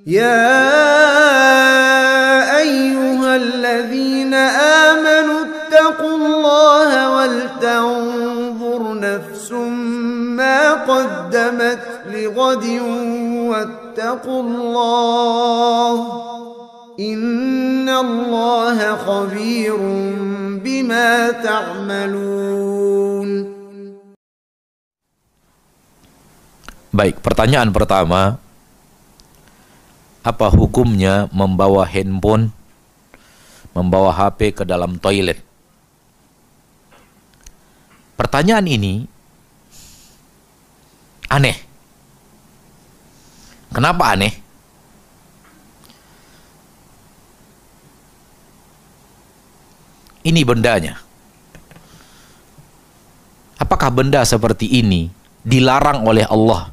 يا أيها الذين آمنوا اتقوا الله ولتنظر نفس ما قدمت لغد واتقوا الله إن الله خبير بما تعملون. Baik, pertanyaan pertama, apa hukumnya membawa handphone, membawa HP ke dalam toilet? Pertanyaan ini aneh. Kenapa aneh? Ini bendanya. Apakah benda seperti ini dilarang oleh Allah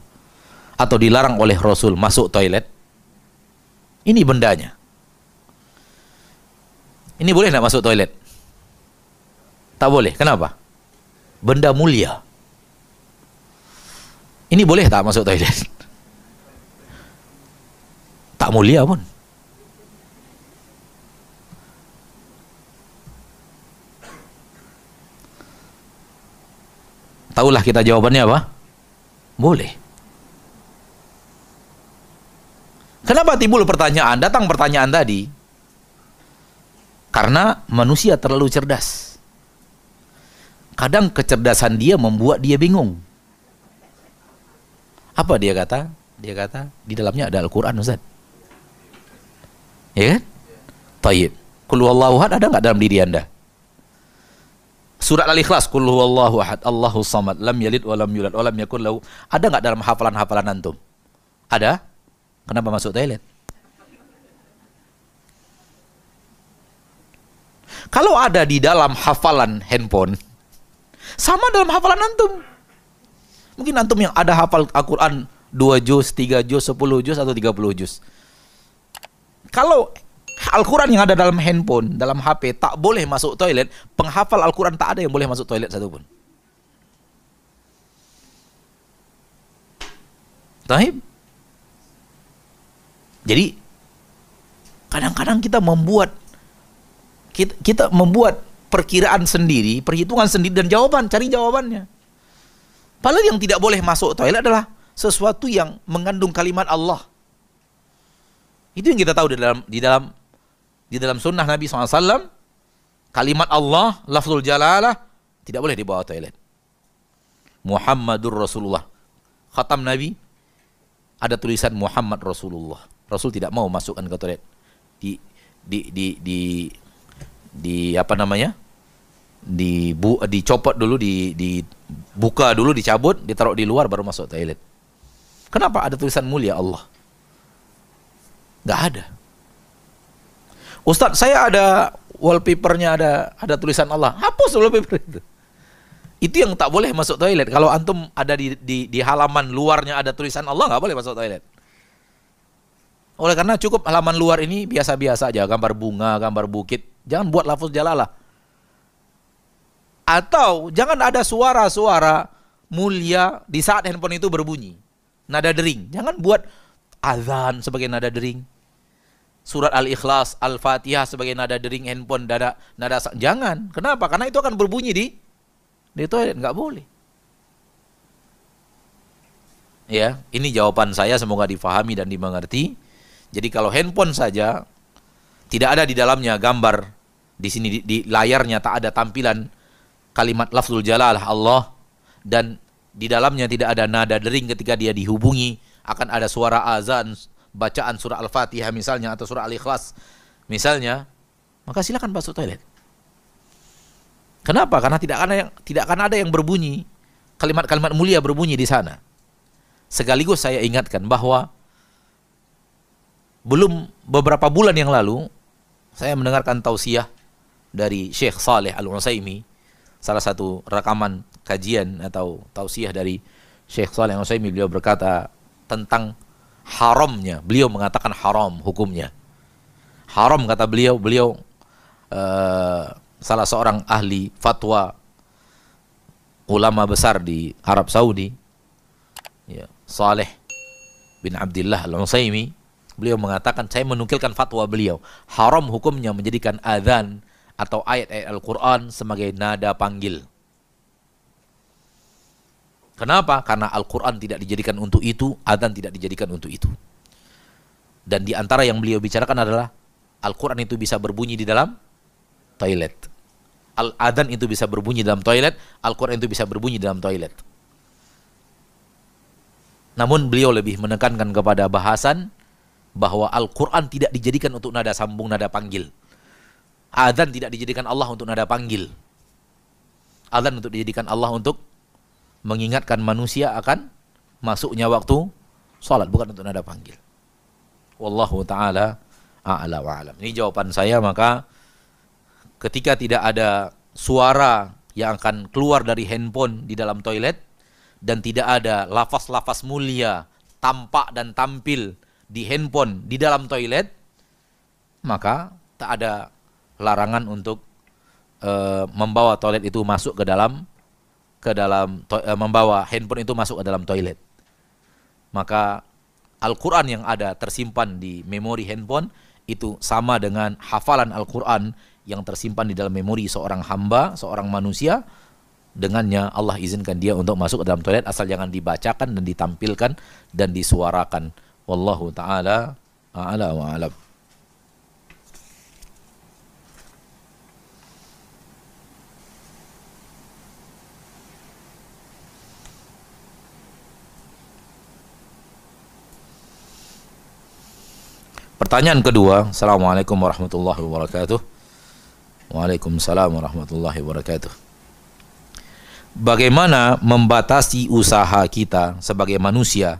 atau dilarang oleh Rasul masuk toilet? Ini bendanya. Ini boleh tidak masuk toilet? Tak boleh. Kenapa? Benda mulia. Ini boleh tak masuk toilet? Tak mulia pun. Tahulah kita jawabannya apa? Boleh. Kenapa timbul pertanyaan? Datang pertanyaan tadi karena manusia terlalu cerdas. Kadang kecerdasan dia membuat dia bingung. Apa dia kata? Dia kata di dalamnya ada Al-Quran, Ustaz. Ya kan? Tayyib. Qul huwallahu ahad ada nggak dalam diri Anda? Surat Al-Ikhlas, Qul huwallahu ahad, Allahu samad, lam yalid wa lam yulad wa lam yakul lahu. Ada nggak dalam hafalan-hafalan antum? Ada? Kenapa masuk toilet? Kalau ada di dalam hafalan handphone, sama dalam hafalan antum. Mungkin antum yang ada hafal Al-Quran 2 juz, 3 juz, 10 juz, atau 30 juz. Kalau Al-Quran yang ada dalam handphone, dalam HP, tak boleh masuk toilet, penghafal Al-Quran tak ada yang boleh masuk toilet satupun. Taib? Jadi kadang-kadang kita membuat perkiraan sendiri, perhitungan sendiri, dan jawaban, cari jawabannya. Padahal yang tidak boleh masuk toilet adalah sesuatu yang mengandung kalimat Allah. Itu yang kita tahu di dalam sunnah Nabi SAW. Kalimat Allah, lafzul jalalah, tidak boleh dibawa toilet. Muhammadur Rasulullah. Khatam Nabi ada tulisan Muhammad Rasulullah. Rasul tidak mau masukkan ke toilet. Apa namanya? Dicopot dulu, dibuka dulu, dicabut, ditaruh di luar baru masuk toilet. Kenapa? Ada tulisan mulia Allah. Nggak ada. Ustadz, saya ada wallpapernya, ada tulisan Allah. Hapus wallpaper itu. Itu yang tak boleh masuk toilet. Kalau antum ada di halaman luarnya ada tulisan Allah, nggak boleh masuk toilet. Oleh karena cukup halaman luar ini biasa-biasa aja, gambar bunga, gambar bukit. Jangan buat lafaz jalalah. Atau jangan ada suara-suara mulia di saat handphone itu berbunyi. Nada dering. Jangan buat azan sebagai nada dering. Surat Al-Ikhlas, Al-Fatihah sebagai nada dering handphone, nada. Jangan. Kenapa? Karena itu akan berbunyi di toilet. Nggak boleh. Ya, ini jawaban saya, semoga difahami dan dimengerti. Jadi kalau handphone saja tidak ada di dalamnya gambar, di sini di layarnya tak ada tampilan kalimat lafzul jalalah Allah, dan di dalamnya tidak ada nada dering ketika dia dihubungi, akan ada suara azan, bacaan surah Al-Fatihah misalnya, atau surah Al-Ikhlas misalnya, maka silakan masuk toilet. Kenapa? Karena tidak akan ada yang berbunyi, kalimat-kalimat mulia berbunyi di sana. Sekaligus saya ingatkan bahwa belum beberapa bulan yang lalu saya mendengarkan tausiah dari Syekh Saleh Al-Utsaimin, salah satu rekaman kajian atau tausiah dari Syekh Saleh Al-Utsaimin. Beliau berkata tentang haramnya, beliau mengatakan haram hukumnya. Haram kata beliau salah seorang ahli fatwa ulama besar di Arab Saudi, ya, Saleh bin Abdullah Al-Utsaimin, Beliau mengatakan, saya menukilkan fatwa beliau, haram hukumnya menjadikan adzan atau ayat-ayat Al-Quran sebagai nada panggil. Kenapa? Karena Al-Quran tidak dijadikan untuk itu, adzan tidak dijadikan untuk itu. Dan di antara yang beliau bicarakan adalah Al-Quran itu bisa berbunyi di dalam toilet. Adzan itu bisa berbunyi dalam toilet, Al-Quran itu bisa berbunyi dalam toilet. Namun beliau lebih menekankan kepada bahasan bahwa Al-Quran tidak dijadikan untuk nada sambung, nada panggil. Adzan tidak dijadikan Allah untuk nada panggil. Adzan untuk dijadikan Allah untuk mengingatkan manusia akan masuknya waktu salat, bukan untuk nada panggil. Wallahu ta'ala a'la wa a'lam. Ini jawaban saya. Maka ketika tidak ada suara yang akan keluar dari handphone di dalam toilet, dan tidak ada lafaz-lafaz mulia tampak dan tampil di handphone di dalam toilet, maka tak ada larangan untuk membawa toilet itu masuk membawa handphone itu masuk ke dalam toilet. Maka Al-Quran yang ada tersimpan di memori handphone itu sama dengan hafalan Al-Quran yang tersimpan di dalam memori seorang hamba, seorang manusia. Dengannya Allah izinkan dia untuk masuk ke dalam toilet, asal jangan dibacakan dan ditampilkan dan disuarakan. Wallahu ta'ala a'la wa a'lam. Pertanyaan kedua. Assalamualaikum warahmatullahi wabarakatuh. Waalaikumsalam warahmatullahi wabarakatuh. Bagaimana membatasi usaha kita sebagai manusia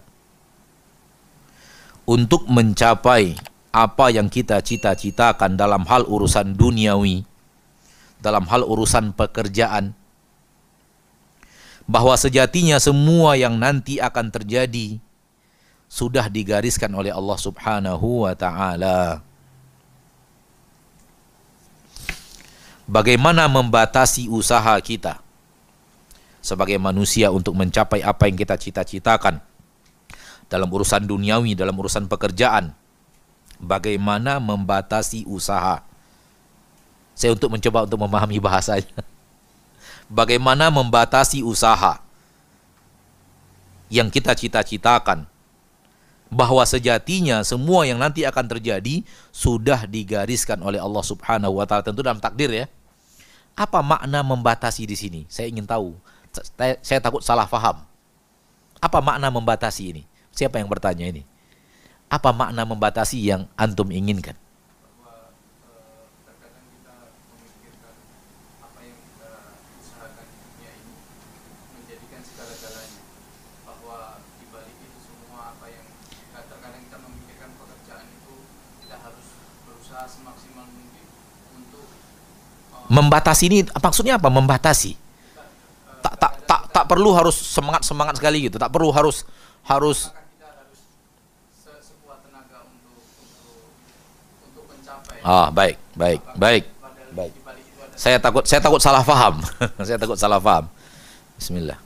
untuk mencapai apa yang kita cita-citakan dalam hal urusan duniawi, dalam hal urusan pekerjaan, bahwa sejatinya semua yang nanti akan terjadi sudah digariskan oleh Allah Subhanahu wa ta'ala. Bagaimana membatasi usaha kita sebagai manusia untuk mencapai apa yang kita cita-citakan dalam urusan duniawi, dalam urusan pekerjaan. Bagaimana membatasi usaha. Saya mencoba untuk memahami bahasanya. Bagaimana membatasi usaha yang kita cita-citakan, bahwa sejatinya semua yang nanti akan terjadi sudah digariskan oleh Allah Subhanahu wa ta'ala, tentu dalam takdir ya. Apa makna membatasi di sini? Saya ingin tahu. Saya takut salah faham. Apa makna membatasi ini? Siapa yang bertanya ini? Apa makna membatasi yang antum inginkan? Bahwa terkadang kita memikirkan apa yang kita usahakan di dunia ini menjadikan segala-galanya. Bahwa di balik itu semua apa yang terkadang kita memikirkan pekerjaan itu kita harus berusaha semaksimal mungkin untuk membatasi ini maksudnya apa? Membatasi tak perlu harus semangat sekali gitu, tak perlu harus kita harus sekuat tenaga untuk mencapai. Baik. Saya takut salah paham. Saya takut salah paham. Bismillah.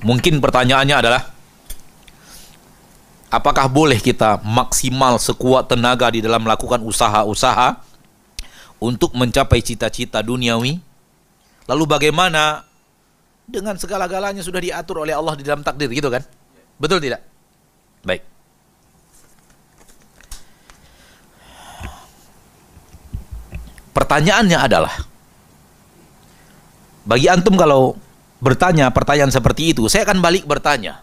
Mungkin pertanyaannya adalah, apakah boleh kita maksimal sekuat tenaga di dalam melakukan usaha-usaha untuk mencapai cita-cita duniawi? Lalu bagaimana dengan segala-galanya sudah diatur oleh Allah di dalam takdir, gitu kan? Betul tidak? Baik. Pertanyaannya adalah, bagi antum kalau bertanya pertanyaan seperti itu, saya akan balik bertanya,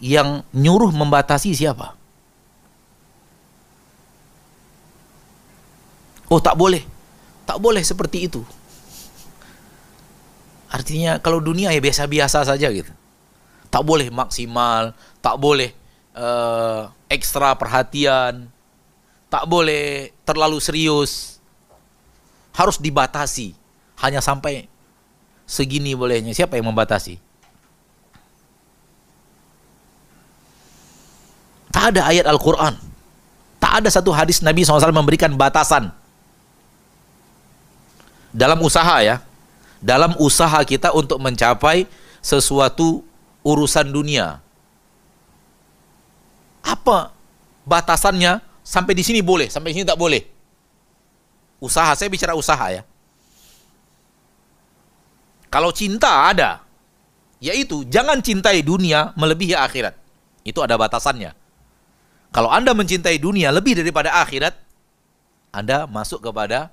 yang nyuruh membatasi siapa? Oh, tak boleh seperti itu. Artinya kalau dunia ya biasa-biasa saja gitu. Tak boleh maksimal, tak boleh ekstra perhatian, tak boleh terlalu serius. Harus dibatasi, hanya sampai segini bolehnya. Siapa yang membatasi? Tak ada ayat Al-Quran, tak ada satu hadis Nabi SAW memberikan batasan. Dalam usaha ya, dalam usaha kita untuk mencapai sesuatu urusan dunia, Apa batasannya? Sampai di sini boleh, sampai di sini tak boleh. Usaha, saya bicara usaha ya. Kalau cinta ada, yaitu jangan cintai dunia melebihi akhirat. Itu ada batasannya. Kalau Anda mencintai dunia lebih daripada akhirat, Anda masuk kepada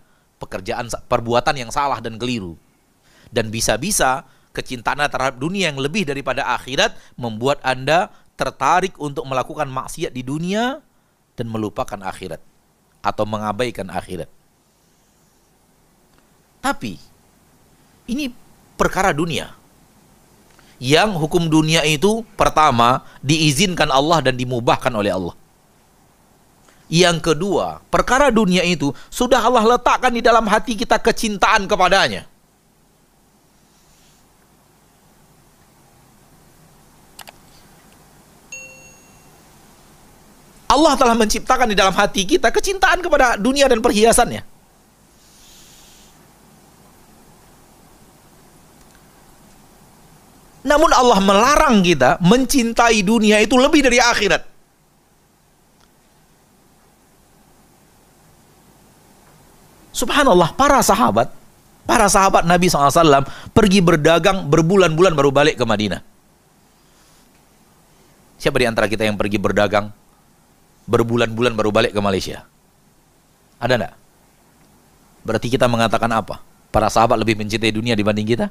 perbuatan yang salah dan keliru. Dan bisa-bisa kecintaan terhadap dunia yang lebih daripada akhirat membuat Anda tertarik untuk melakukan maksiat di dunia dan melupakan akhirat atau mengabaikan akhirat. Tapi ini perkara dunia. Yang hukum dunia itu pertama diizinkan Allah dan dimubahkan oleh Allah. Yang kedua, perkara dunia itu sudah Allah letakkan di dalam hati kita kecintaan kepadanya. Allah telah menciptakan di dalam hati kita kecintaan kepada dunia dan perhiasannya. Namun Allah melarang kita mencintai dunia itu lebih dari akhirat. Subhanallah, para sahabat Nabi SAW pergi berdagang berbulan-bulan baru balik ke Madinah. Siapa di antara kita yang pergi berdagang berbulan-bulan baru balik ke Malaysia? Ada enggak? Berarti kita mengatakan apa? Para sahabat lebih mencintai dunia dibanding kita?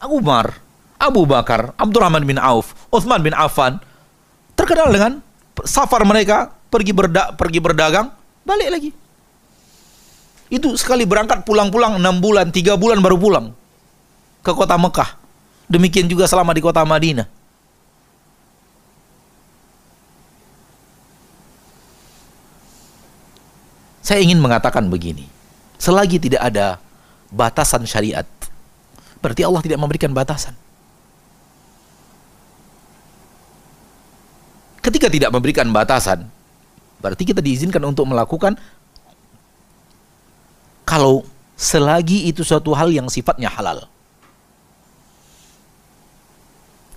Umar, Abu Bakar, Abdurrahman bin Auf, Uthman bin Affan terkenal dengan safar mereka, pergi berdagang, balik lagi. Itu sekali berangkat pulang-pulang 6 bulan, 3 bulan baru pulang ke kota Mekah. Demikian juga selama di kota Madinah. Saya ingin mengatakan begini, selagi tidak ada batasan syariat, berarti Allah tidak memberikan batasan. Ketika tidak memberikan batasan, berarti kita diizinkan untuk melakukan kalau selagi itu suatu hal yang sifatnya halal.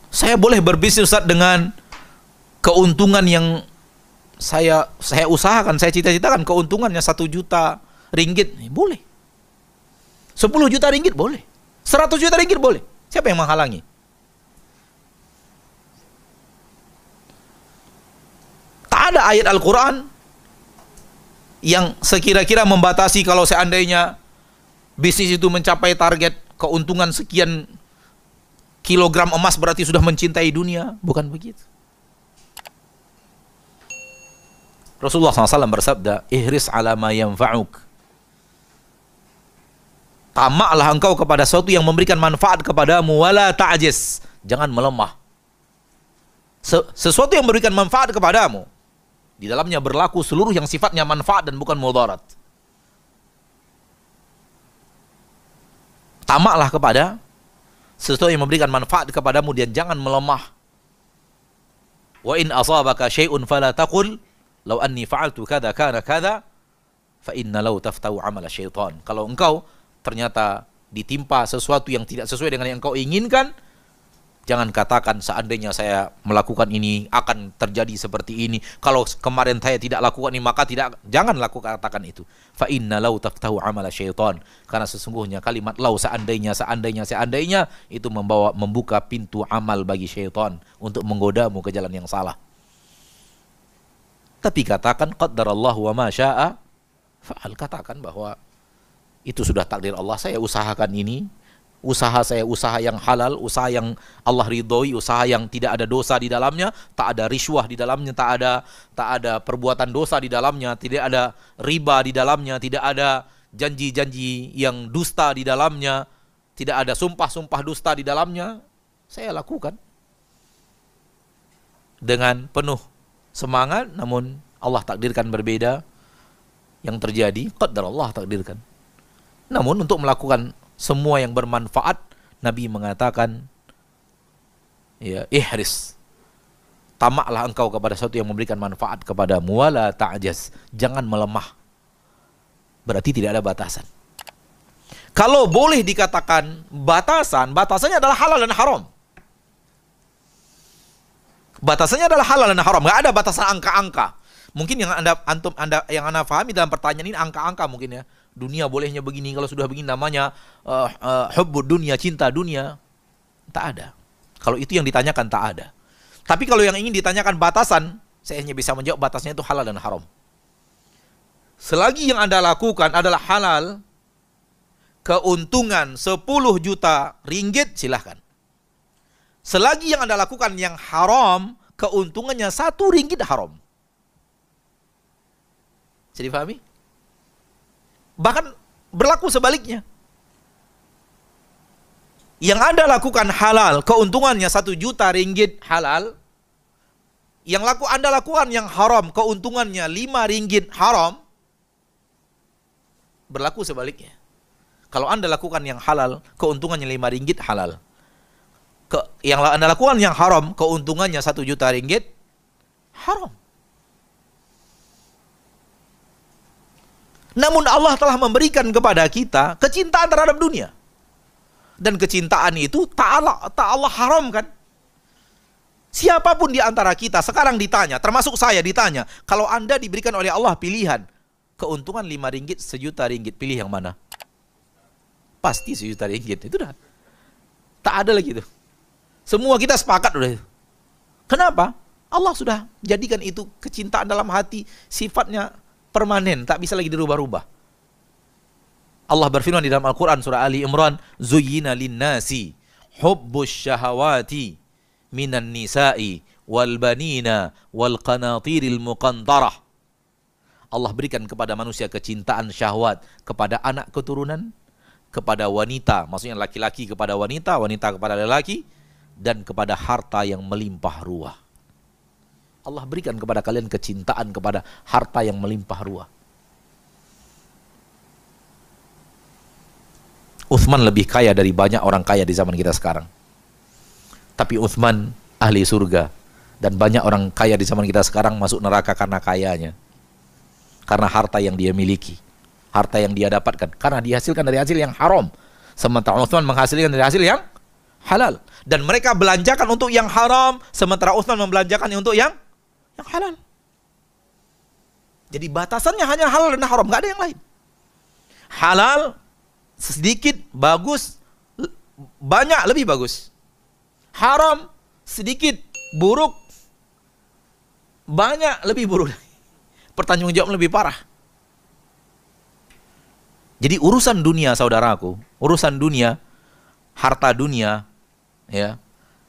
Saya boleh berbisnis Ustaz dengan keuntungan yang saya usahakan, saya cita-citakan keuntungannya 1 juta ringgit, boleh. 10 juta ringgit boleh. 100 juta ringgit boleh. Siapa yang menghalangi? Tak ada ayat Al-Quran yang sekira-kira membatasi kalau seandainya bisnis itu mencapai target keuntungan sekian kilogram emas berarti sudah mencintai dunia. Bukan begitu. Rasulullah SAW bersabda, ihris ala ma yanfa'uk. Tamaklah engkau kepada sesuatu yang memberikan manfaat kepadamu, wala ta'jiz. Jangan melemah. Sesuatu yang memberikan manfaat kepadamu, di dalamnya berlaku seluruh yang sifatnya manfaat dan bukan mudarat. Tamaklah kepada sesuatu yang memberikan manfaat kepadamu dan jangan melemah. Wa in asabaka syai'un fala taqul law anni fa'altu kada kana kada fa inna law taftau amala syaitan. Kalau engkau ternyata ditimpa sesuatu yang tidak sesuai dengan yang engkau inginkan, jangan katakan seandainya saya melakukan ini akan terjadi seperti ini. Kalau kemarin saya tidak lakukan ini maka tidak. Jangan katakan itu. Fa inna law taftahu amala syaitan. Karena sesungguhnya kalimat law seandainya itu membuka pintu amal bagi syaitan untuk menggodamu ke jalan yang salah. Tapi katakan qaddarallahu wa ma syaa fa'al. Katakan bahwa itu sudah takdir Allah. Saya usahakan ini. Usaha saya usaha yang halal, usaha yang Allah ridhoi, usaha yang tidak ada dosa di dalamnya, tak ada riswah di dalamnya, tak ada perbuatan dosa di dalamnya, tidak ada riba di dalamnya, tidak ada janji-janji yang dusta di dalamnya, tidak ada sumpah-sumpah dusta di dalamnya. Saya lakukan dengan penuh semangat, namun Allah takdirkan berbeda. Yang terjadi qadar Allah takdirkan. Namun untuk melakukan semua yang bermanfaat, Nabi mengatakan, ya, ihris, tamaklah engkau kepada sesuatu yang memberikan manfaat kepadamu, wala ta'jaz, jangan melemah. Berarti tidak ada batasan. Kalau boleh dikatakan batasan, batasannya adalah halal dan haram. Batasannya adalah halal dan haram. Nggak ada batasan angka-angka. Mungkin yang anda pahami dalam pertanyaan ini angka-angka mungkin ya. Dunia bolehnya begini, kalau sudah begini namanya hubbud dunia, cinta dunia. Tak ada. Kalau itu yang ditanyakan tak ada. Tapi kalau yang ingin ditanyakan batasan, saya hanya bisa menjawab batasnya itu halal dan haram. Selagi yang Anda lakukan adalah halal, keuntungan 10 juta ringgit silahkan. Selagi yang Anda lakukan yang haram, keuntungannya 1 ringgit haram. Bisa difahami? Bahkan berlaku sebaliknya. Yang Anda lakukan halal, keuntungannya 1 juta ringgit halal. Yang Anda lakukan yang haram, keuntungannya 5 ringgit haram. Berlaku sebaliknya. Kalau Anda lakukan yang halal, keuntungannya 5 ringgit halal. Yang Anda lakukan yang haram, keuntungannya 1 juta ringgit haram. Namun Allah telah memberikan kepada kita kecintaan terhadap dunia. Dan kecintaan itu tak Allah haramkan. Siapapun di antara kita sekarang ditanya, termasuk saya ditanya, kalau Anda diberikan oleh Allah pilihan, keuntungan 5 ringgit, 1 juta ringgit, pilih yang mana? Pasti 1 juta ringgit, itu dah. Tak ada lagi itu. Semua kita sepakat udah itu. Kenapa? Allah sudah jadikan itu kecintaan dalam hati, sifatnya permanen, tak bisa lagi dirubah-rubah. Allah berfirman di dalam Al-Quran surah Ali Imran, Zuyyina linnasi hubbus syahawati minan nisa'i wal banina wal qanatiril muqantarah. Allah berikan kepada manusia kecintaan syahwat kepada anak keturunan, kepada wanita, maksudnya laki-laki kepada wanita, wanita kepada lelaki, dan kepada harta yang melimpah ruah. Allah berikan kepada kalian kecintaan kepada harta yang melimpah ruah. Uthman lebih kaya dari banyak orang kaya di zaman kita sekarang. Tapi Uthman ahli surga. Dan banyak orang kaya di zaman kita sekarang masuk neraka karena kayanya. Karena harta yang dia miliki. Harta yang dia dapatkan. Karena dihasilkan dari hasil yang haram. Sementara Uthman menghasilkan dari hasil yang halal. Dan mereka belanjakan untuk yang haram. Sementara Uthman membelanjakan untuk yang halal. Jadi batasannya hanya halal dan haram, nggak ada yang lain. Halal sedikit bagus, banyak lebih bagus. Haram sedikit buruk, banyak lebih buruk. Pertanggungjawab lebih parah. Jadi urusan dunia, saudaraku, urusan dunia, harta dunia, ya,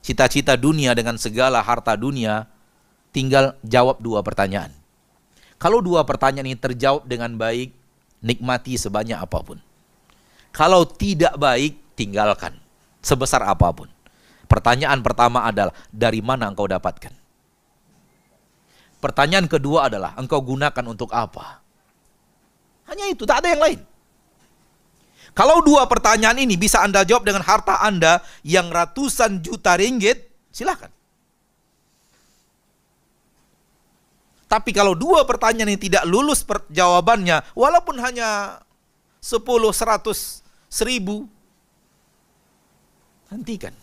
cita-cita dunia dengan segala harta dunia, tinggal jawab 2 pertanyaan. Kalau 2 pertanyaan ini terjawab dengan baik, nikmati sebanyak apapun. Kalau tidak baik, tinggalkan sebesar apapun. Pertanyaan pertama adalah, dari mana engkau dapatkan? Pertanyaan kedua adalah, engkau gunakan untuk apa? Hanya itu, tak ada yang lain. Kalau 2 pertanyaan ini bisa Anda jawab dengan harta Anda yang ratusan juta ringgit, silahkan. Tapi kalau 2 pertanyaan ini tidak lulus jawabannya, walaupun hanya 10, 100, 1000, hentikan.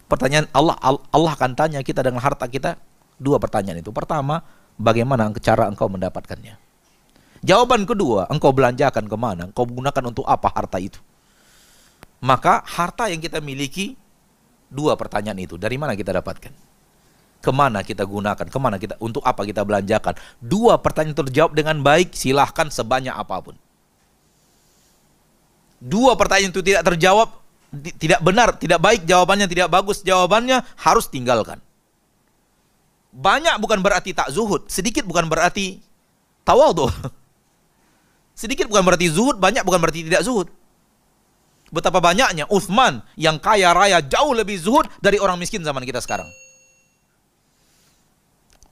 Pertanyaan Allah akan tanya kita dengan harta kita 2 pertanyaan itu. Pertama, bagaimana cara engkau mendapatkannya? Jawaban kedua, engkau belanjakan kemana? Engkau gunakan untuk apa harta itu? Maka harta yang kita miliki, 2 pertanyaan itu. Dari mana kita dapatkan? Kemana kita gunakan? Untuk apa kita belanjakan? 2 pertanyaan terjawab dengan baik, silahkan sebanyak apapun. 2 pertanyaan itu tidak terjawab, tidak benar, tidak baik jawabannya, tidak bagus jawabannya, harus tinggalkan. Banyak bukan berarti tak zuhud, sedikit bukan berarti tawadhu. Sedikit bukan berarti zuhud, banyak bukan berarti tidak zuhud. Betapa banyaknya Uthman yang kaya raya jauh lebih zuhud dari orang miskin zaman kita sekarang.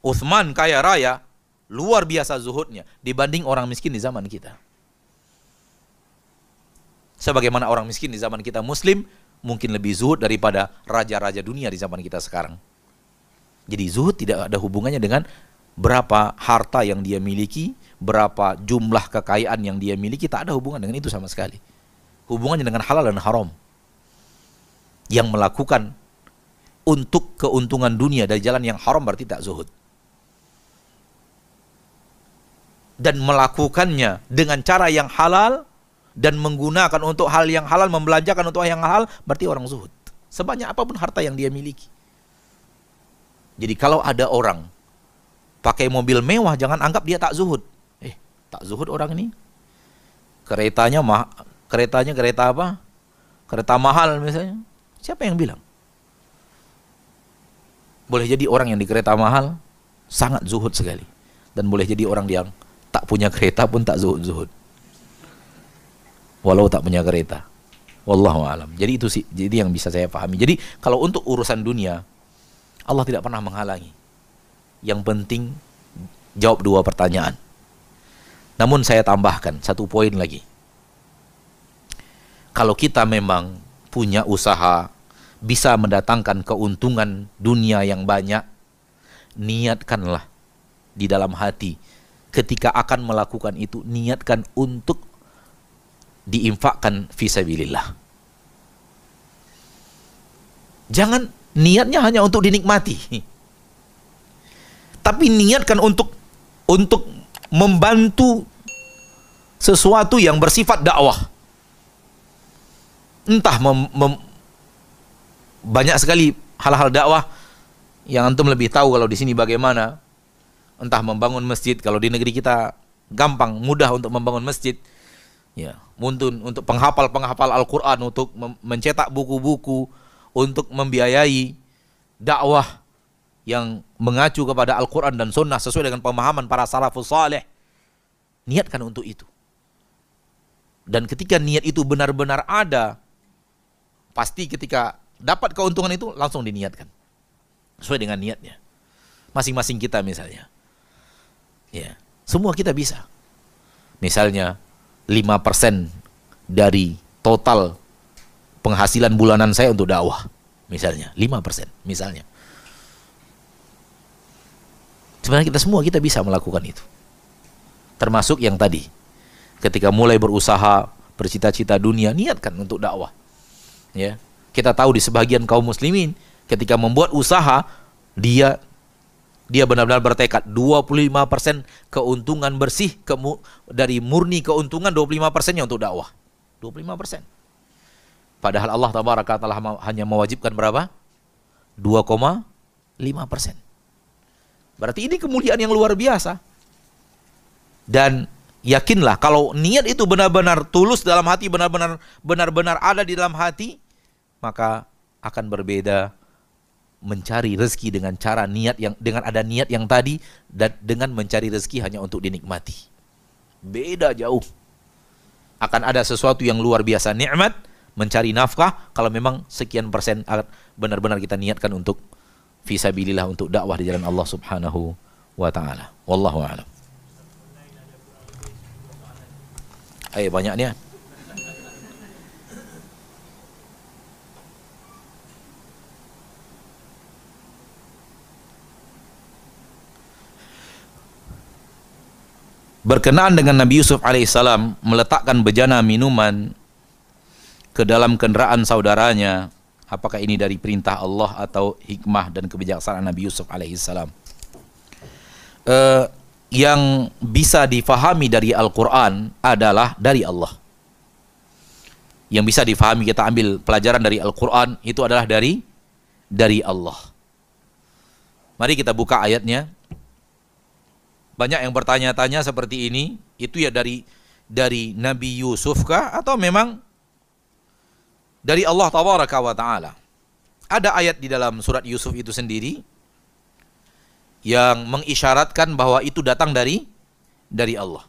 Uthman kaya raya, luar biasa zuhudnya dibanding orang miskin di zaman kita. Sebagaimana orang miskin di zaman kita Muslim mungkin lebih zuhud daripada raja-raja dunia di zaman kita sekarang. Jadi zuhud tidak ada hubungannya dengan berapa harta yang dia miliki, berapa jumlah kekayaan yang dia miliki, tak ada hubungan dengan itu sama sekali. Hubungannya dengan halal dan haram. Yang melakukan untuk keuntungan dunia dari jalan yang haram berarti tak zuhud. Dan melakukannya dengan cara yang halal dan menggunakan untuk hal yang halal, membelanjakan untuk hal yang halal, berarti orang zuhud. Sebanyak apapun harta yang dia miliki. Jadi kalau ada orang pakai mobil mewah, jangan anggap dia tak zuhud. Tak zuhud orang ini. Keretanya kereta apa? Kereta mahal misalnya. Siapa yang bilang? Boleh jadi orang yang di kereta mahal sangat zuhud sekali. Dan boleh jadi orang yang tak punya kereta pun tak zuhud. Walau tak punya kereta. Wallahu a'lam. Jadi itu sih, jadi yang bisa saya pahami. Jadi kalau untuk urusan dunia, Allah tidak pernah menghalangi. Yang penting jawab 2 pertanyaan. Namun saya tambahkan 1 poin lagi. Kalau kita memang punya usaha, bisa mendatangkan keuntungan dunia yang banyak, niatkanlah di dalam hati. Ketika akan melakukan itu, niatkan untuk diinfakkan fisabilillah. Jangan niatnya hanya untuk dinikmati, tapi niatkan untuk membantu sesuatu yang bersifat dakwah. Entah banyak sekali hal-hal dakwah yang antum lebih tahu kalau di sini bagaimana. Entah membangun masjid, kalau di negeri kita gampang, mudah untuk membangun masjid. Ya, untuk penghafal Al-Quran, untuk mencetak buku-buku, untuk membiayai dakwah yang mengacu kepada Al-Quran dan Sunnah sesuai dengan pemahaman para salafus saleh. Niatkan untuk itu. Dan ketika niat itu benar-benar ada, pasti ketika dapat keuntungan itu langsung diniatkan sesuai dengan niatnya. Masing-masing kita misalnya, ya, semua kita bisa. Misalnya 5% dari total penghasilan bulanan saya untuk dakwah, misalnya 5%, misalnya. Sebenarnya kita bisa melakukan itu. Termasuk yang tadi, ketika mulai berusaha, bercita-cita dunia, niatkan untuk dakwah. Ya, kita tahu di sebagian kaum muslimin, ketika membuat usaha, dia benar-benar bertekad 25% keuntungan bersih dari murni keuntungan, 25%-nya untuk dakwah. 25%. Padahal Allah tabaraka taala hanya mewajibkan berapa? 2,5%. Berarti ini kemuliaan yang luar biasa. Dan yakinlah kalau niat itu benar-benar tulus dalam hati, benar-benar ada di dalam hati, maka akan berbeda mencari rezeki dengan cara dengan ada niat yang tadi, dan dengan mencari rezeki hanya untuk dinikmati. Beda jauh. Akan ada sesuatu yang luar biasa, nikmat, mencari nafkah, kalau memang sekian persen benar-benar kita niatkan untuk fisabilillah, untuk dakwah di jalan Allah Subhanahu wa taala. Wallahu a'lam. Ayo banyaknya. Berkenaan dengan Nabi Yusuf alaihissalam meletakkan bejana minuman ke dalam kendaraan saudaranya, apakah ini dari perintah Allah atau hikmah dan kebijaksanaan Nabi Yusuf alaihissalam? Yang bisa difahami dari Al-Quran adalah dari Allah. Yang bisa difahami, kita ambil pelajaran dari Al-Quran, itu adalah dari Allah. Mari kita buka ayatnya. Banyak yang bertanya-tanya seperti ini, itu ya dari Nabi Yusuf kah atau memang dari Allah tabaraka wa taala? Ada ayat di dalam surat Yusuf itu sendiri yang mengisyaratkan bahwa itu datang dari Allah.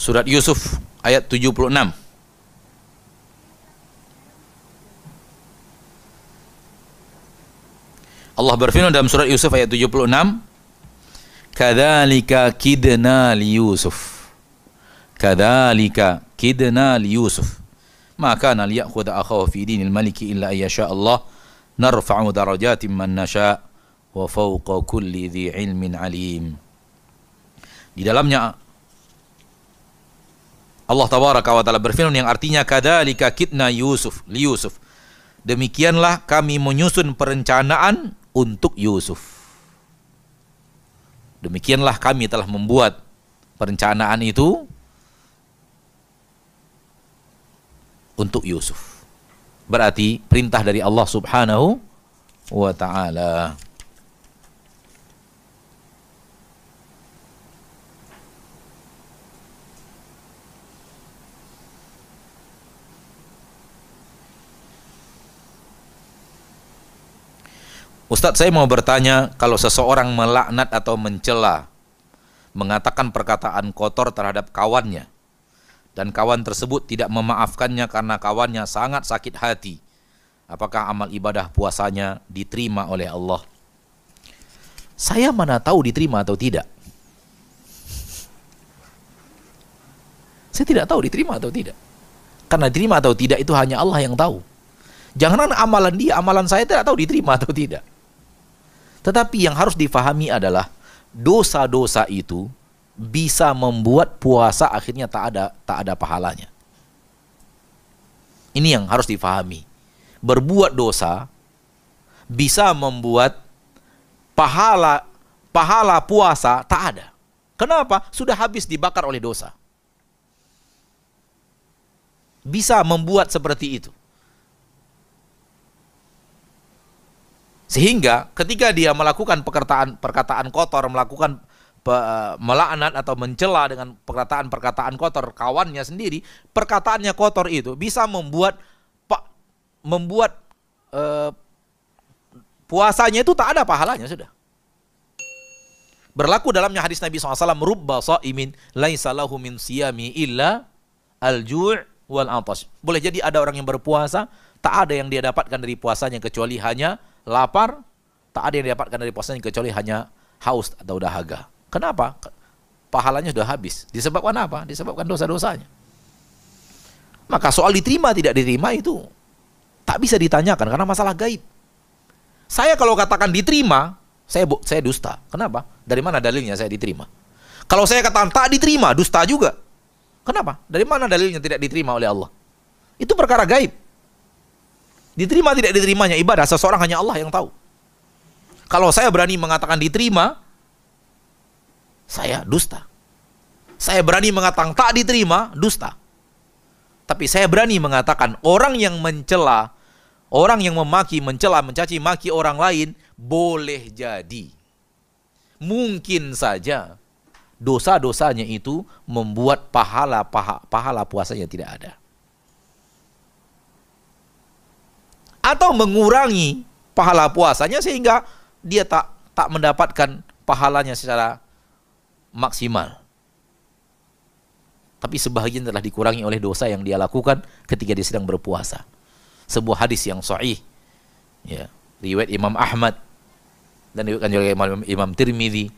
Surat Yusuf ayat 76. Allah berfirman dalam surat Yusuf ayat 76, kadzalika kidna li Yusuf, kadzalika kidna li Yusuf, ma kana liya'khudha akhahu fi dinil maliki illa ayyasha Allah narfa'u darajatin man nasha wa fawqa kulli dhi ilmin alim. Di dalamnya Allah tabaraka wa taala berfirman yang artinya kadzalika kidna Yusuf li Yusuf, demikianlah kami menyusun perencanaan untuk Yusuf. Demikianlah kami telah membuat perencanaan itu untuk Yusuf. Berarti perintah dari Allah Subhanahu wa taala. Ustadz, saya mau bertanya, kalau seseorang melaknat atau mencela, mengatakan perkataan kotor terhadap kawannya, dan kawan tersebut tidak memaafkannya karena kawannya sangat sakit hati, apakah amal ibadah puasanya diterima oleh Allah? Saya mana tahu diterima atau tidak? Saya tidak tahu diterima atau tidak. Karena diterima atau tidak itu hanya Allah yang tahu. Jangan amalan dia, amalan saya tidak tahu diterima atau tidak. Tetapi yang harus difahami adalah dosa-dosa itu bisa membuat puasa akhirnya tak ada pahalanya. Ini yang harus difahami. Berbuat dosa bisa membuat pahala puasa tak ada. Kenapa? Sudah habis dibakar oleh dosa. Bisa membuat seperti itu. Sehingga ketika dia melakukan perkataan kotor, melakukan melaknat atau mencela dengan perkataan kotor kawannya sendiri, perkataannya kotor itu bisa membuat puasanya itu tak ada pahalanya sudah. Berlaku dalamnya hadis Nabi SAW, rubba sha'imin laisa lahu min siyami illa al-ju' wal 'atash. Boleh jadi ada orang yang berpuasa, tak ada yang dia dapatkan dari puasanya kecuali hanya lapar, tak ada yang didapatkan dari puasanya kecuali hanya haus atau dahaga. Kenapa? Pahalanya sudah habis. Disebabkan apa? Disebabkan dosa-dosanya. Maka soal diterima tidak diterima itu tak bisa ditanyakan karena masalah gaib. Saya kalau katakan diterima, saya dusta. Kenapa? Dari mana dalilnya saya diterima? Kalau saya katakan tak diterima, dusta juga. Kenapa? Dari mana dalilnya tidak diterima oleh Allah? Itu perkara gaib. Diterima tidak diterimanya ibadah seseorang hanya Allah yang tahu. Kalau saya berani mengatakan diterima, saya dusta. Saya berani mengatakan tak diterima, dusta. Tapi saya berani mengatakan orang yang mencela, orang yang memaki, mencela, mencaci maki orang lain, boleh jadi, mungkin saja dosa-dosanya itu membuat pahala puasanya tidak ada. Atau mengurangi pahala puasanya sehingga dia tak mendapatkan pahalanya secara maksimal. Tapi sebahagian telah dikurangi oleh dosa yang dia lakukan ketika dia sedang berpuasa. Sebuah hadis yang sahih, ya, riwayat Imam Ahmad dan diriwayatkan oleh Imam Tirmidzi,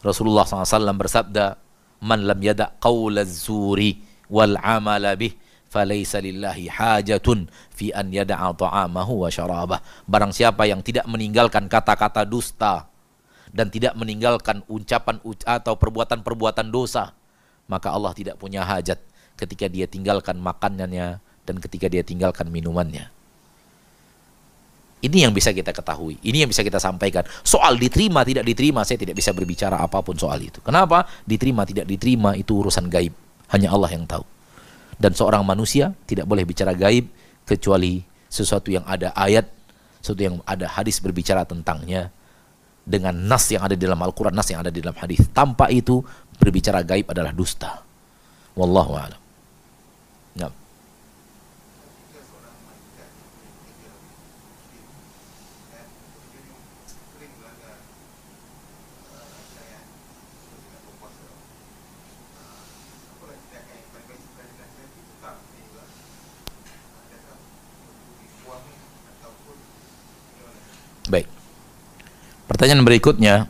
Rasulullah SAW bersabda, "Man lam yada' qaulaz zuri wal 'amala bih falaysa lillahi hajatun fi an yada'a ta'amahu wa syarabah." Barang siapa yang tidak meninggalkan kata-kata dusta dan tidak meninggalkan ucapan atau perbuatan-perbuatan dosa, maka Allah tidak punya hajat ketika dia tinggalkan makanannya dan ketika dia tinggalkan minumannya. Ini yang bisa kita ketahui, ini yang bisa kita sampaikan. Soal diterima tidak diterima, saya tidak bisa berbicara apapun soal itu. Kenapa? Diterima tidak diterima itu urusan gaib, hanya Allah yang tahu. Dan seorang manusia tidak boleh bicara gaib kecuali sesuatu yang ada ayat, sesuatu yang ada hadis berbicara tentangnya dengan nas yang ada di dalam Al-Quran, nas yang ada di dalam hadis. Tanpa itu berbicara gaib adalah dusta. Wallahu a'lam. Nah. Baik. Pertanyaan berikutnya,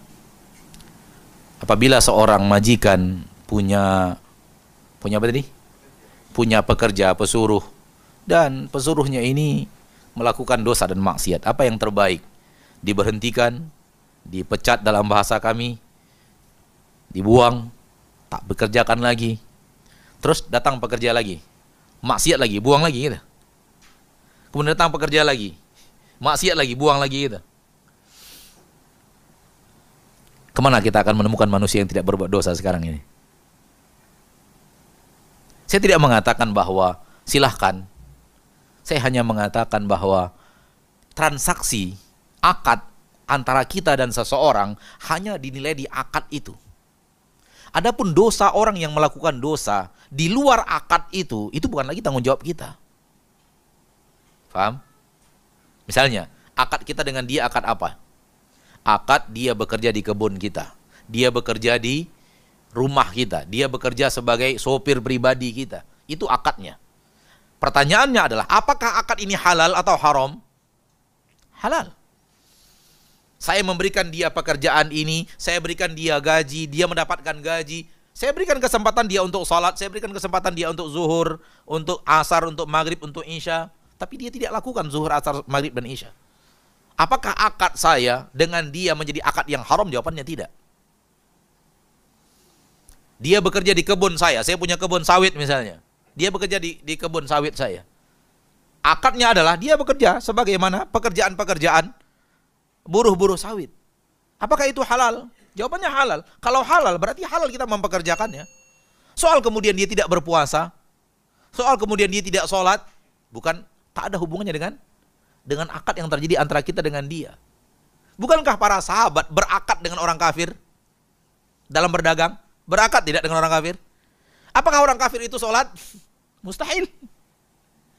apabila seorang majikan punya apa tadi? Punya pekerja, pesuruh, dan pesuruhnya ini melakukan dosa dan maksiat, apa yang terbaik? Diberhentikan, dipecat dalam bahasa kami, dibuang, tak bekerjakan lagi, terus datang pekerja lagi, maksiat lagi, buang lagi gitu. Kemudian datang pekerja lagi, maksiat lagi, buang lagi gitu. Kemana kita akan menemukan manusia yang tidak berbuat dosa sekarang ini? Saya tidak mengatakan bahwa silahkan. Saya hanya mengatakan bahwa transaksi, akad antara kita dan seseorang hanya dinilai di akad itu. Adapun dosa orang yang melakukan dosa di luar akad itu bukan lagi tanggung jawab kita. Paham? Misalnya, akad kita dengan dia akad apa? Akad dia bekerja di kebun kita, dia bekerja di rumah kita, dia bekerja sebagai sopir pribadi kita. Itu akadnya. Pertanyaannya adalah, apakah akad ini halal atau haram? Halal. Saya memberikan dia pekerjaan ini, saya berikan dia gaji, dia mendapatkan gaji, saya berikan kesempatan dia untuk salat, saya berikan kesempatan dia untuk zuhur, untuk asar, untuk maghrib, untuk isya, tapi dia tidak lakukan zuhur, asar, maghrib, dan isya. Apakah akad saya dengan dia menjadi akad yang haram? Jawabannya tidak. Dia bekerja di kebun saya punya kebun sawit misalnya. Dia bekerja di kebun sawit saya. Akadnya adalah dia bekerja sebagaimana pekerjaan-pekerjaan buruh-buruh sawit. Apakah itu halal? Jawabannya halal. Kalau halal berarti halal kita mempekerjakannya. Soal kemudian dia tidak berpuasa, soal kemudian dia tidak sholat, bukan, tak ada hubungannya dengan akad yang terjadi antara kita dengan dia. Bukankah para sahabat berakad dengan orang kafir dalam berdagang? Berakad tidak dengan orang kafir? Apakah orang kafir itu sholat? Mustahil.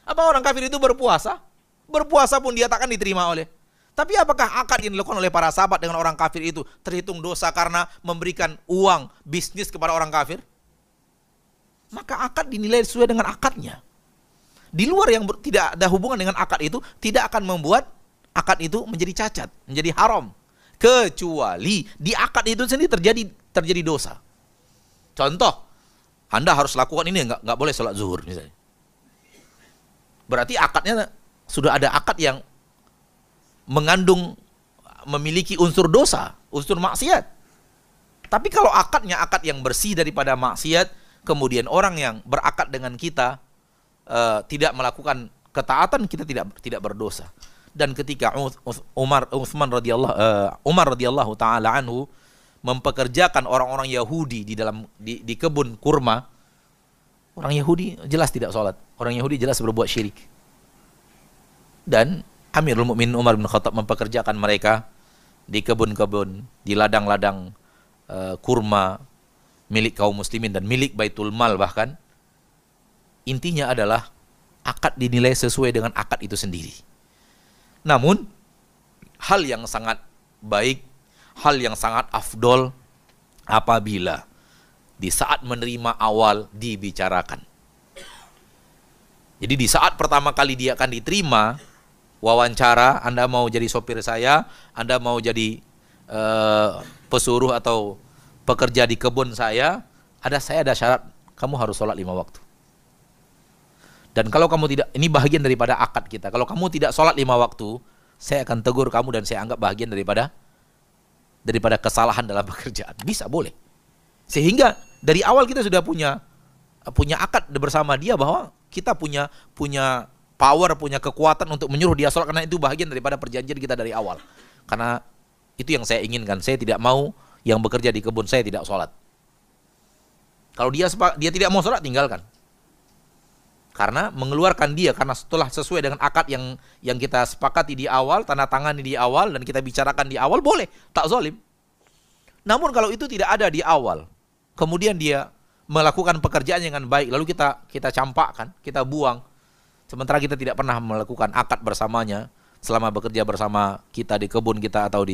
Apa orang kafir itu berpuasa? Berpuasa pun dia takkan diterima oleh. Tapi apakah akad yang dilakukan oleh para sahabat dengan orang kafir itu terhitung dosa karena memberikan uang bisnis kepada orang kafir? Maka akad dinilai sesuai dengan akadnya. Di luar yang tidak ada hubungan dengan akad itu tidak akan membuat akad itu menjadi cacat, menjadi haram, kecuali di akad itu sendiri terjadi dosa. Contoh, Anda harus lakukan ini, nggak boleh sholat zuhur misalnya. Berarti akadnya sudah ada akad yang mengandung, memiliki unsur dosa, unsur maksiat. Tapi kalau akadnya akad yang bersih daripada maksiat, kemudian orang yang berakad dengan kita tidak melakukan ketaatan, kita tidak berdosa. Dan ketika Umar radhiyallahu taala anhu mempekerjakan orang-orang Yahudi di kebun kurma, orang Yahudi jelas tidak sholat, orang Yahudi jelas berbuat syirik. Dan Amirul Mukminin Umar bin Khattab mempekerjakan mereka di kebun-kebun, di ladang-ladang kurma milik kaum muslimin dan milik Baitul Mal bahkan. Intinya adalah akad dinilai sesuai dengan akad itu sendiri. Namun hal yang sangat baik, hal yang sangat afdol apabila di saat menerima awal dibicarakan. Jadi di saat pertama kali dia akan diterima wawancara, Anda mau jadi sopir saya, Anda mau jadi pesuruh atau pekerja di kebun saya ada syarat, kamu harus sholat 5 waktu. Dan kalau kamu tidak, ini bagian daripada akad kita. Kalau kamu tidak sholat 5 waktu, saya akan tegur kamu dan saya anggap bagian daripada kesalahan dalam pekerjaan. Bisa, boleh. Sehingga dari awal kita sudah punya akad bersama dia bahwa kita punya power, punya kekuatan untuk menyuruh dia sholat, karena itu bagian daripada perjanjian kita dari awal. Karena itu yang saya inginkan. Saya tidak mau yang bekerja di kebun saya tidak sholat. Kalau dia tidak mau sholat, tinggalkan. Karena mengeluarkan dia, karena setelah sesuai dengan akad yang kita sepakati di awal, tanda tangani di awal, dan kita bicarakan di awal, boleh, tak zalim. Namun kalau itu tidak ada di awal, kemudian dia melakukan pekerjaan dengan baik, lalu kita campakkan, kita buang, sementara kita tidak pernah melakukan akad bersamanya, selama bekerja bersama kita di kebun kita, atau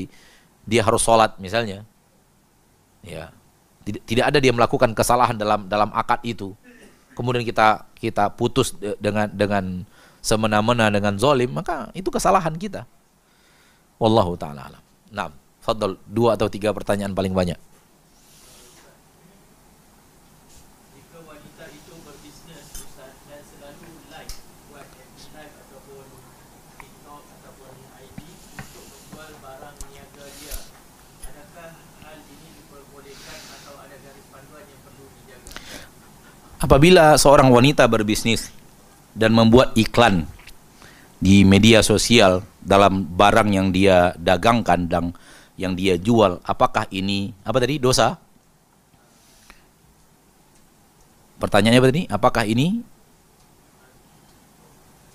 dia harus sholat misalnya, ya, tidak ada dia melakukan kesalahan dalam akad itu. Kemudian kita putus dengan semena-mena, dengan zalim, maka itu kesalahan kita. Wallahu ta'ala alam. Nah, Fadol, 2 atau 3 pertanyaan paling banyak. Jika wanita itu berbisnes Ustaz, dan selalu live, buat FB live ataupun TikTok ataupun IG untuk menjual barang niaga dia, adakah hal ini diperbolehkan atau ada garis panduan yang perlu dijaga? Apabila seorang wanita berbisnis dan membuat iklan di media sosial dalam barang yang dia dagangkan dan yang dia jual, apakah ini apa tadi, dosa? Pertanyaannya apa tadi? Apakah ini?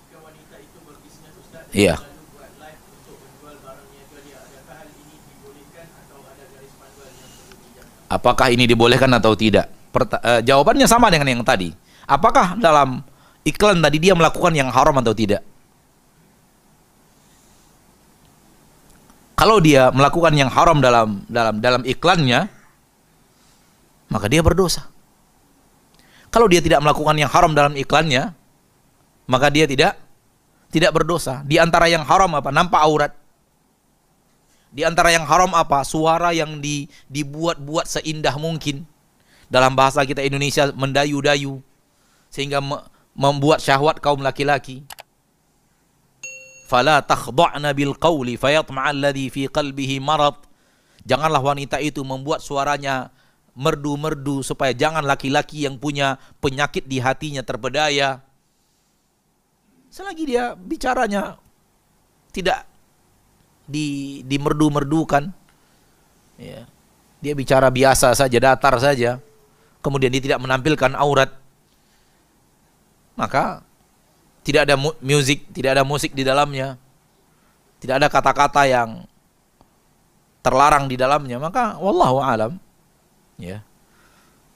Jika wanita itu berbisnes Ustaz, Iya. selalu buat live untuk menjual barang niaga dia, adakah hal ini dibolehkan atau ada garis panduan yang perlu dijaga? Apakah ini dibolehkan atau tidak? Jawabannya sama dengan yang tadi. Apakah dalam iklan tadi dia melakukan yang haram atau tidak? Kalau dia melakukan yang haram dalam iklannya, maka dia berdosa. Kalau dia tidak melakukan yang haram dalam iklannya, maka dia tidak berdosa. Di antara yang haram apa? Nampak aurat. Di antara yang haram apa? Suara yang dibuat-buat seindah mungkin. Dalam bahasa kita Indonesia, mendayu-dayu sehingga membuat syahwat kaum laki-laki. Fala takhda'na bil qawli fayatma'a alladhi fi qalbihi marad. Janganlah wanita itu membuat suaranya merdu-merdu supaya jangan laki-laki yang punya penyakit di hatinya terpedaya. Selagi dia bicaranya tidak dimerdu-merdukan, ya, dia bicara biasa saja, datar saja, kemudian dia tidak menampilkan aurat, maka tidak ada tidak ada musik di dalamnya, tidak ada kata-kata yang terlarang di dalamnya, maka wallahu alam, ya,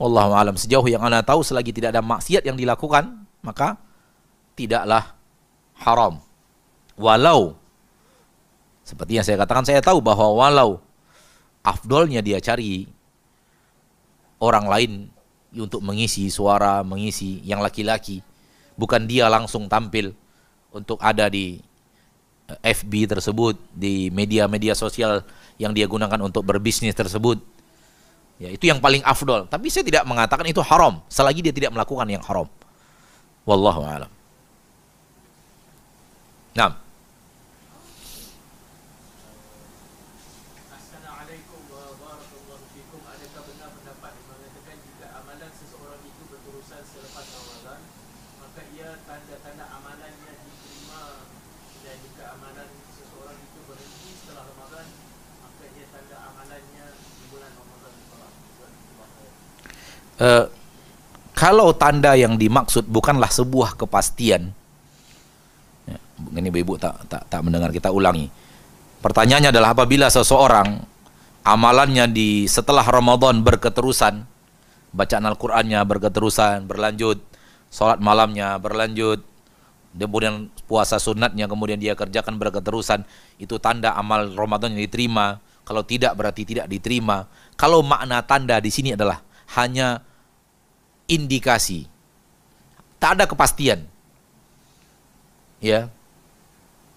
wallahu alam, sejauh yang ana tahu selagi tidak ada maksiat yang dilakukan, maka tidaklah haram. Walau seperti yang saya katakan, saya tahu bahwa walau afdolnya dia cari orang lain untuk mengisi suara, mengisi yang laki-laki, bukan dia langsung tampil untuk ada di FB tersebut, di media-media sosial yang dia gunakan untuk berbisnis tersebut. Ya, itu yang paling afdol. Tapi saya tidak mengatakan itu haram selagi dia tidak melakukan yang haram. Wallahu a'lam. Nah. Assalamualaikum warahmatullahi wabarakatuh. Adakah benar pendapat yang mengatakan jika amalan seseorang itu berterusan selepas Ramadan, maka ia tanda-tanda amalannya diterima, dan jika amalan seseorang itu berhenti setelah Ramadan, maka ia tanda amalannya di bulan Ramadan telah. Kalau tanda yang dimaksud bukanlah sebuah kepastian, ya, ini ibu tak mendengar, kita ulangi. Pertanyaannya adalah apabila seseorang amalannya di setelah Ramadan berketerusan, bacaan Al-Qur'annya berketerusan, berlanjut, sholat malamnya berlanjut, kemudian puasa sunatnya kemudian dia kerjakan berketerusan, itu tanda amal Ramadan yang diterima. Kalau tidak berarti tidak diterima. Kalau makna tanda di sini adalah hanya indikasi, tak ada kepastian, ya,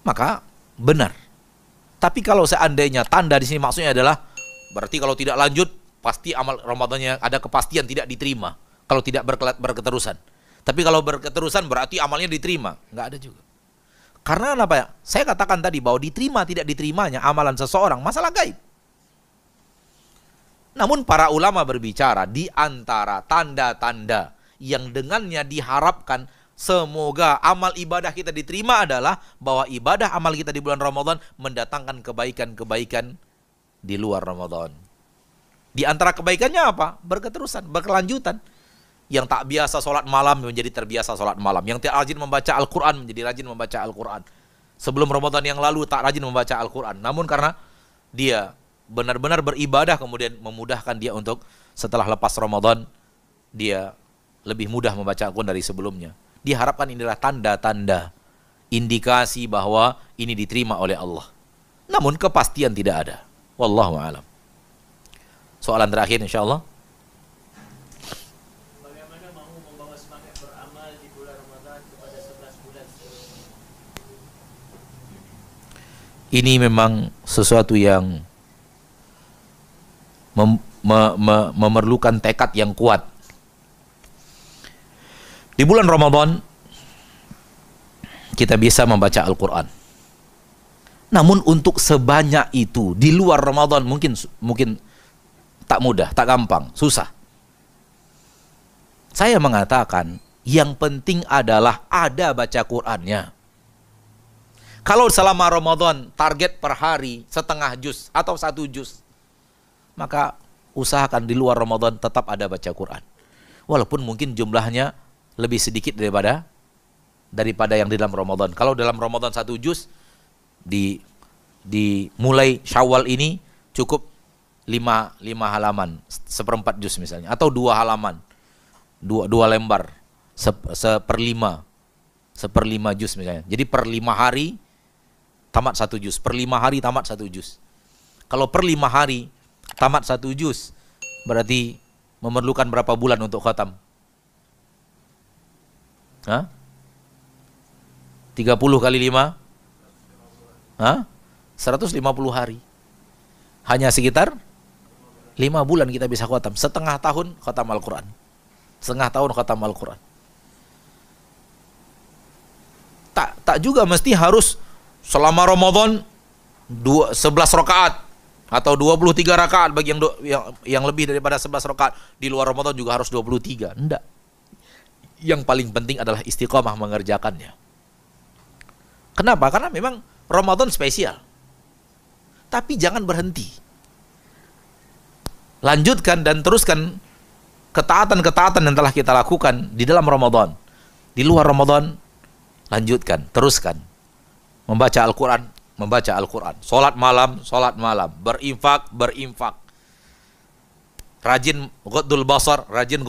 maka benar. Tapi kalau seandainya tanda di sini maksudnya adalah berarti kalau tidak lanjut pasti amal Ramadannya ada kepastian tidak diterima. Kalau tidak berketerusan. Tapi kalau berketerusan berarti amalnya diterima, nggak ada juga. Karena apa ya? Saya katakan tadi bahwa diterima tidak diterimanya amalan seseorang masalah gaib. Namun para ulama berbicara di antara tanda-tanda yang dengannya diharapkan semoga amal ibadah kita diterima adalah bahwa ibadah amal kita di bulan Ramadan mendatangkan kebaikan-kebaikan di luar Ramadan. Di antara kebaikannya apa? Berketerusan, berkelanjutan. Yang tak biasa sholat malam menjadi terbiasa sholat malam. Yang tak rajin membaca Al-Quran menjadi rajin membaca Al-Quran. Sebelum Ramadan yang lalu tak rajin membaca Al-Quran. Namun karena dia benar-benar beribadah kemudian memudahkan dia untuk setelah lepas Ramadan dia lebih mudah membaca Al-Quran dari sebelumnya. Diharapkan inilah tanda-tanda indikasi bahwa ini diterima oleh Allah. Namun kepastian tidak ada. Wallahu a'lam. Soalan terakhir insyaallah. Bagaimana mahu membawa semangat beramal di bulan Ramadan kepada 11 bulan seterusnya? Ini memang sesuatu yang memerlukan tekad yang kuat. Di bulan Ramadan kita bisa membaca Al-Quran. Namun untuk sebanyak itu di luar Ramadan mungkin tak mudah, tak gampang, susah. Saya mengatakan yang penting adalah ada baca Qur'annya. Kalau selama Ramadan target per hari setengah juz atau 1 juz, maka usahakan di luar Ramadan tetap ada baca Quran. Walaupun mungkin jumlahnya lebih sedikit daripada yang di dalam Ramadan. Kalau dalam Ramadan 1 juz, di mulai Syawal ini cukup 5 halaman, 1/4 juz misalnya, atau 2 halaman, 2 lembar, 1/5 juz misalnya. Jadi per 5 hari tamat 1 juz, per 5 hari tamat 1 juz. Kalau per 5 hari tamat 1 juz, berarti memerlukan berapa bulan untuk khatam? 30 kali 5? 150 hari. Hanya sekitar 5 bulan kita bisa khatam. Setengah tahun khatam Al-Quran. Setengah tahun khatam Al-Quran. Tak juga mesti harus selama Ramadan 11 rakaat atau 23 rakaat bagi yang lebih daripada 11 rakaat. Di luar Ramadan juga harus 23. Enggak. Yang paling penting adalah istiqamah mengerjakannya. Kenapa? Karena memang Ramadan spesial. Tapi jangan berhenti. Lanjutkan dan teruskan ketaatan-ketaatan yang telah kita lakukan di dalam Ramadan. Di luar Ramadan, lanjutkan, teruskan. Membaca Al-Quran, membaca Al-Quran. Salat malam, berinfak. Rajin ghaddul basar, rajin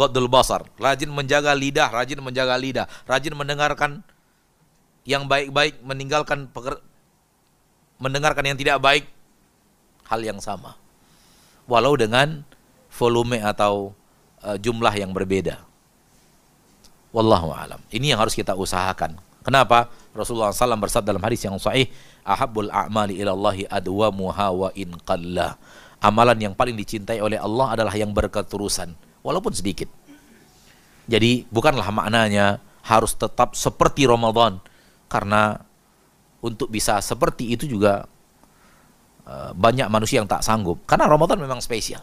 menjaga lidah, rajin mendengarkan yang baik-baik, mendengarkan yang tidak baik. Hal yang sama, walau dengan volume atau jumlah yang berbeda. Wallahu a'lam. Ini yang harus kita usahakan. Kenapa? Rasulullah SAW bersabda dalam hadis yang sahih, ahabbul a'mali ilallahi adwamuha wa in qalla. Amalan yang paling dicintai oleh Allah adalah yang berketerusan, walaupun sedikit. Jadi bukanlah maknanya harus tetap seperti Ramadan, karena untuk bisa seperti itu juga banyak manusia yang tak sanggup, karena Ramadan memang spesial.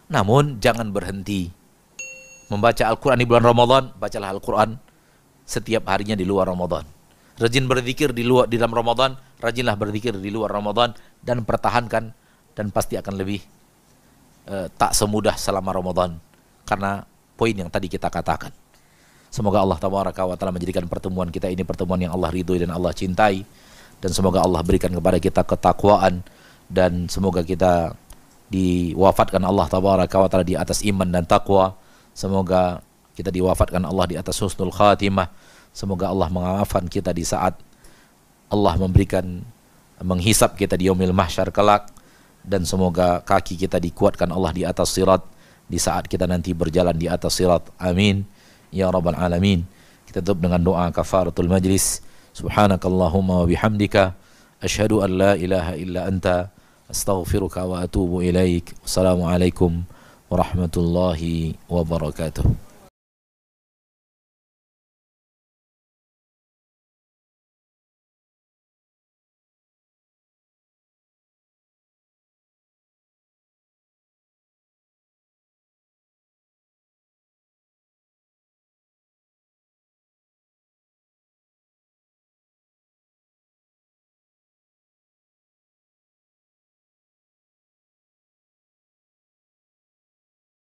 Namun jangan berhenti membaca Al-Quran di bulan Ramadan. Bacalah Al-Quran setiap harinya di luar Ramadan. Rajin berzikir di dalam Ramadan, rajinlah berzikir di luar Ramadan, dan pertahankan, dan pasti akan lebih tak semudah selama Ramadan, karena poin yang tadi kita katakan. Semoga Allah tabaraka wa taala menjadikan pertemuan kita ini pertemuan yang Allah ridhoi dan Allah cintai, dan semoga Allah berikan kepada kita ketakwaan, dan semoga kita diwafatkan Allah tabaraka wa taala di atas iman dan takwa. Semoga kita diwafatkan Allah di atas husnul khatimah. Semoga Allah mengaafkan kita di saat Allah menghisap kita di yaumil mahsyar kelak, dan semoga kaki kita dikuatkan Allah di atas sirat di saat kita nanti berjalan di atas sirat. Amin ya rabbal alamin. Kita tutup dengan doa kafaratul majlis. Subhanakallahumma wa bihamdika asyhadu an la ilaha illa anta astaghfiruka wa atubu ilaik. Wassalamualaikum warahmatullahi wabarakatuh.